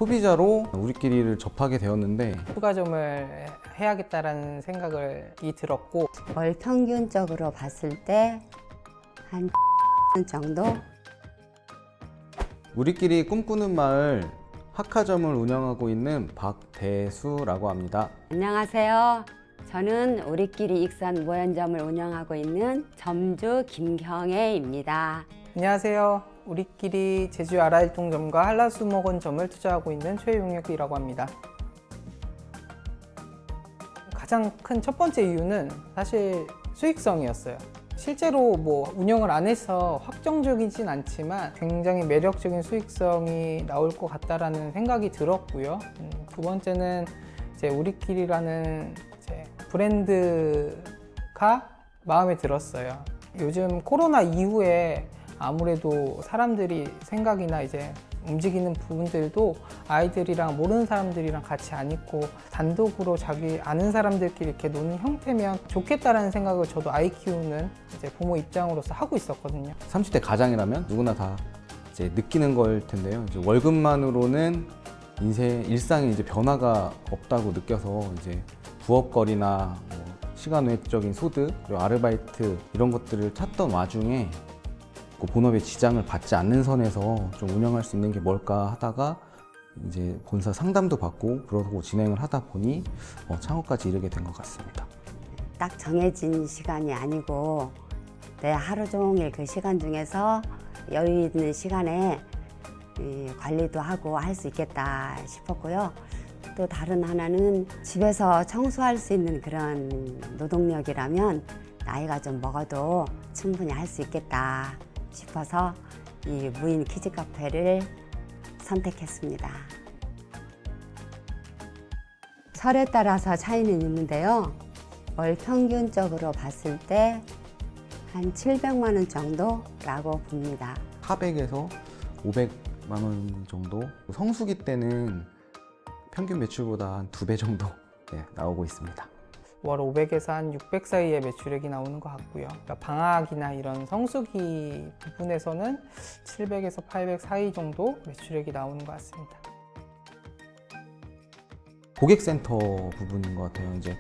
소비자로 우리끼리를 접하게 되었는데 추가점을 해야겠다라는 생각이 들었고, 월 평균적으로 봤을 때 한 정도? 우리끼리 꿈꾸는 마을 학화점을 운영하고 있는 박대수라고 합니다. 안녕하세요. 저는 우리끼리 익산 모연점을 운영하고 있는 점주 김경애입니다. 안녕하세요. 우리끼리 제주 아라일동점과 한라수목원점을 투자하고 있는 최용혁이라고 합니다. 가장 큰 첫 번째 이유는 사실 수익성이었어요. 실제로 운영을 안 해서 확정적이진 않지만 굉장히 매력적인 수익성이 나올 것 같다라는 생각이 들었고요. 두 번째는 이제 우리끼리라는 이제 브랜드가 마음에 들었어요. 요즘 코로나 이후에 아무래도 사람들이 생각이나 이제 움직이는 부분들도 아이들이랑 모르는 사람들이랑 같이 안 있고 단독으로 자기 아는 사람들끼리 이렇게 노는 형태면 좋겠다라는 생각을 저도 아이 키우는 이제 부모 입장으로서 하고 있었거든요. 30대 가장이라면 누구나 다 이제 느끼는 걸 텐데요. 이제 월급만으로는 일상에 이제 변화가 없다고 느껴서 이제 부업거리나 시간 외적인 소득 그리고 아르바이트 이런 것들을 찾던 와중에 본업에 지장을 받지 않는 선에서 좀 운영할 수 있는 게 뭘까 하다가 이제 본사 상담도 받고 그러고 진행을 하다 보니 창업까지 이르게 된 것 같습니다. 딱 정해진 시간이 아니고 내 하루 종일 그 시간 중에서 여유 있는 시간에 관리도 하고 할 수 있겠다 싶었고요. 또 다른 하나는 집에서 청소할 수 있는 그런 노동력이라면 나이가 좀 먹어도 충분히 할 수 있겠다 싶어서 이 무인 키즈 카페를 선택했습니다. 설에 따라서 차이는 있는데요. 월 평균적으로 봤을 때 한 700만 원 정도라고 봅니다. 400에서 500만 원 정도. 성수기 때는 평균 매출보다 한 2배 정도 나오고 있습니다. 월 500에서 한 600 사이의 매출액이 나오는 것 같고요. 그러니까 방학이나 이런 성수기 부분에서는 700에서 800 사이 정도 매출액이 나오는 것 같습니다. 고객센터 부분인 것 같아요. 이제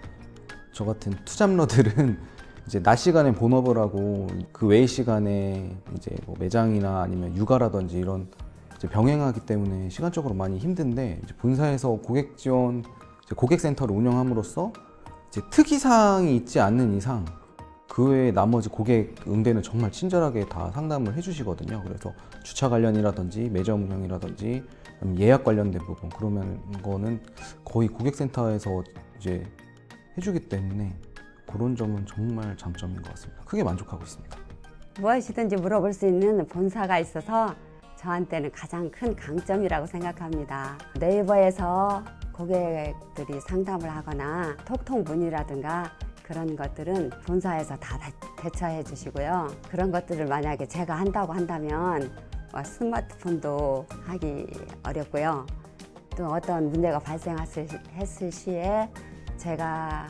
저 같은 투잡러들은 이제 낮 시간에 본업을 하고 그 외의 시간에 이제 매장이나 아니면 육아라든지 이런 이제 병행하기 때문에 시간적으로 많이 힘든데 이제 본사에서 고객 지원, 고객센터를 운영함으로써 이제 특이사항이 있지 않는 이상 그 외에 나머지 고객 응대는 정말 친절하게 다 상담을 해주시거든요. 그래서 주차 관련이라든지 매점 운영이라든지 예약 관련된 부분 그러면 거는 거의 고객센터에서 이제 해주기 때문에 그런 점은 정말 장점인 것 같습니다. 크게 만족하고 있습니다. 무엇이든지 물어볼 수 있는 본사가 있어서 저한테는 가장 큰 강점이라고 생각합니다. 네이버에서 고객들이 상담을 하거나 톡톡 문의라든가 그런 것들은 본사에서 다 대처해 주시고요. 그런 것들을 만약에 제가 한다고 한다면 스마트폰도 하기 어렵고요. 또 어떤 문제가 발생했을 시에 제가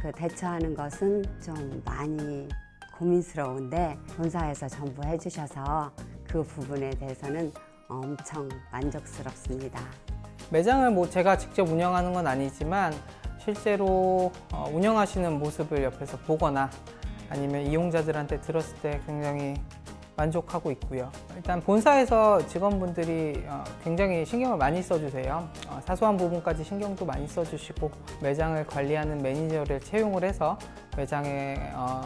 그 대처하는 것은 좀 많이 고민스러운데 본사에서 전부 해주셔서 그 부분에 대해서는 엄청 만족스럽습니다. 매장을 제가 직접 운영하는 건 아니지만 실제로 운영하시는 모습을 옆에서 보거나 아니면 이용자들한테 들었을 때 굉장히 만족하고 있고요. 일단 본사에서 직원분들이 굉장히 신경을 많이 써주세요. 사소한 부분까지 신경도 많이 써주시고 매장을 관리하는 매니저를 채용을 해서 매장의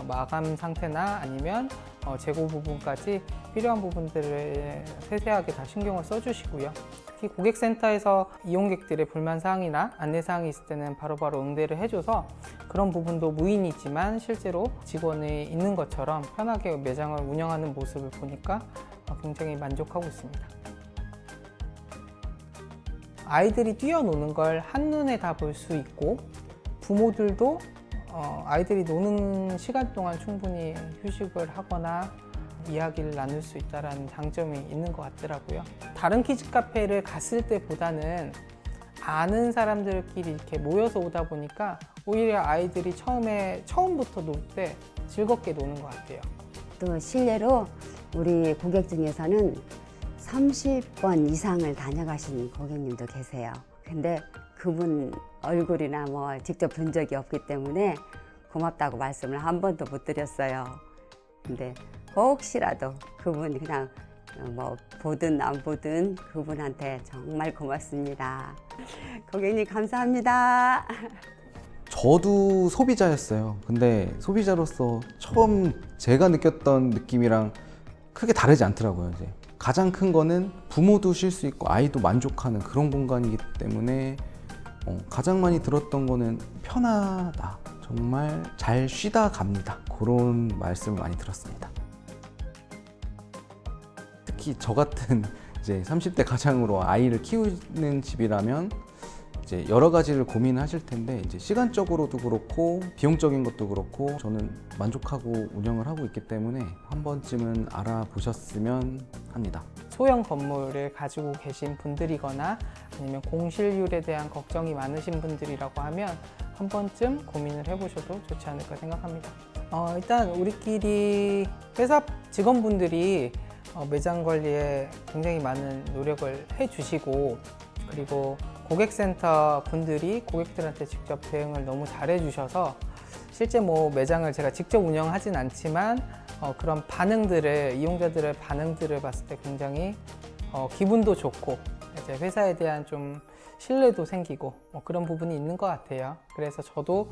마감 상태나 아니면 재고 부분까지 필요한 부분들을 세세하게 다 신경을 써주시고요. 특히 고객센터에서 이용객들의 불만사항이나 안내사항이 있을 때는 바로바로 응대를 해줘서 그런 부분도 무인이지만 실제로 직원이 있는 것처럼 편하게 매장을 운영하는 모습을 보니까 굉장히 만족하고 있습니다. 아이들이 뛰어노는 걸 한눈에 다 볼 수 있고 부모들도 아이들이 노는 시간 동안 충분히 휴식을 하거나 이야기를 나눌 수 있다는 장점이 있는 것 같더라고요. 다른 키즈 카페를 갔을 때보다는 아는 사람들끼리 이렇게 모여서 오다 보니까 오히려 아이들이 처음부터 놀 때 즐겁게 노는 것 같아요. 또 실례로 우리 고객 중에서는 30번 이상을 다녀가신 고객님도 계세요. 근데 그분 얼굴이나 뭐 직접 본 적이 없기 때문에 고맙다고 말씀을 한 번도 못 드렸어요. 근데 혹시라도 그분 그냥 뭐 보든 안 보든 그분한테 정말 고맙습니다. 고객님 감사합니다. 저도 소비자였어요. 근데 소비자로서 처음 제가 느꼈던 느낌이랑 크게 다르지 않더라고요. 이제 가장 큰 거는 부모도 쉴 수 있고 아이도 만족하는 그런 공간이기 때문에 가장 많이 들었던 거는 편하다. 정말 잘 쉬다 갑니다. 그런 말씀을 많이 들었습니다. 특히 저 같은 이제 30대 가장으로 아이를 키우는 집이라면 이제 여러 가지를 고민하실 텐데 이제 시간적으로도 그렇고 비용적인 것도 그렇고 저는 만족하고 운영을 하고 있기 때문에 한 번쯤은 알아보셨으면 합니다. 소형 건물을 가지고 계신 분들이거나 아니면 공실률에 대한 걱정이 많으신 분들이라고 하면 한 번쯤 고민을 해보셔도 좋지 않을까 생각합니다. 일단 우리끼리 회사 직원분들이 매장 관리에 굉장히 많은 노력을 해주시고 그리고 고객센터 분들이 고객들한테 직접 대응을 너무 잘해주셔서 실제 뭐 매장을 제가 직접 운영하진 않지만 그런 반응들을 이용자들의 반응들을 봤을 때 굉장히 기분도 좋고 이제 회사에 대한 좀 신뢰도 생기고 그런 부분이 있는 것 같아요. 그래서 저도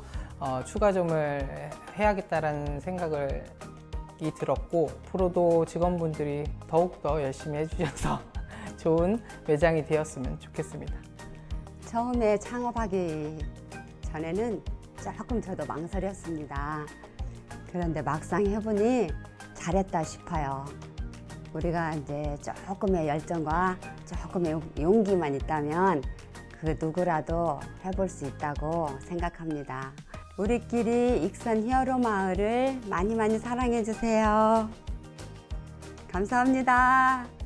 추가점을 해야겠다라는 생각이 들었고 앞으로도 직원분들이 더욱더 열심히 해주셔서 좋은 매장이 되었으면 좋겠습니다. 처음에 창업하기 전에는 조금 저도 망설였습니다. 그런데 막상 해보니 잘했다 싶어요. 우리가 이제 조금의 열정과 조금의 용기만 있다면 그 누구라도 해볼 수 있다고 생각합니다. 우리끼리 익선 히어로 마을을 많이 사랑해 주세요. 감사합니다.